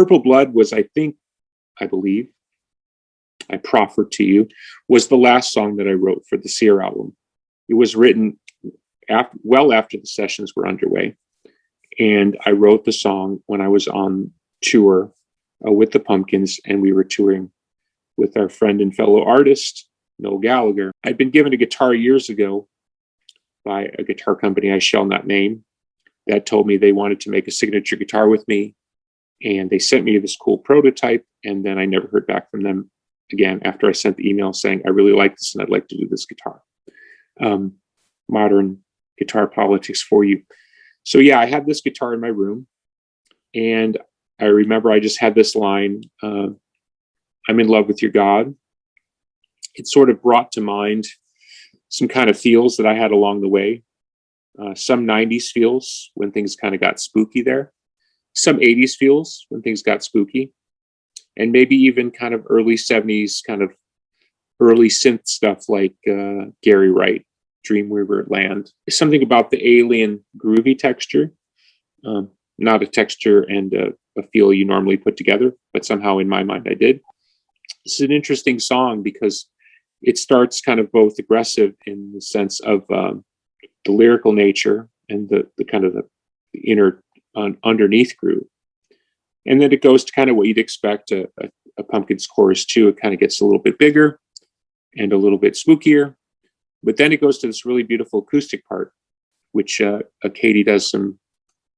Purple Blood was, I believe, I proffer to you, was the last song that I wrote for the Seer album. It was written well after the sessions were underway. And I wrote the song when I was on tour with the Pumpkins, and we were touring with our friend and fellow artist, Noel Gallagher. I'd been given a guitar years ago by a guitar company I shall not name that told me they wanted to make a signature guitar with me. And they sent me this cool prototype, and then I never heard back from them again after I sent the email saying, I really like this and I'd like to do this guitar. Modern guitar politics for you. So yeah, I had this guitar in my room, and I remember I just had this line, I'm in love with your God. It sort of brought to mind some kind of feels that I had along the way. Some 90s feels when things kind of got spooky there. Some 80s feels when things got spooky. And maybe even kind of early 70s, kind of early synth stuff like Gary Wright, Dreamweaver Land. Something about the alien groovy texture, not a texture and a feel you normally put together, but somehow in my mind I did. It's an interesting song because it starts kind of both aggressive in the sense of the lyrical nature and the kind of the inner underneath groove. And then it goes to kind of what you'd expect a Pumpkins chorus too. It kind of gets a little bit bigger and a little bit spookier. But then it goes to this really beautiful acoustic part, which Katie does some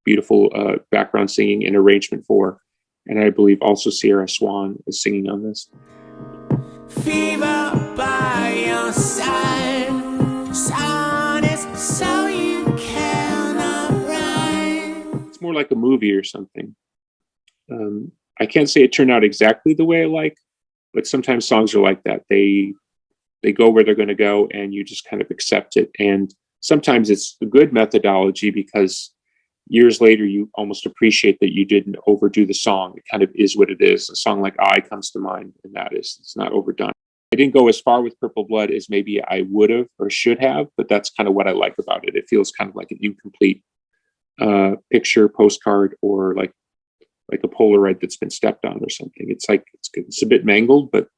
beautiful background singing and arrangement for. And I believe also Sierra Swan is singing on this. Fever by your side, sun is so you cannot ride. It's more like a movie or something. I can't say it turned out exactly the way I like, but sometimes songs are like that. They go where they're going to go, and you just kind of accept it. And sometimes it's a good methodology because years later, you almost appreciate that you didn't overdo the song. It kind of is what it is. A song like I comes to mind, and it's not overdone. I didn't go as far with Purple Blood as maybe I would have or should have, but that's kind of what I like about it. It feels kind of like an incomplete picture, postcard, or like a Polaroid that's been stepped on or something. It's a bit mangled, but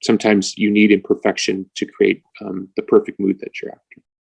sometimes you need imperfection to create the perfect mood that you're after.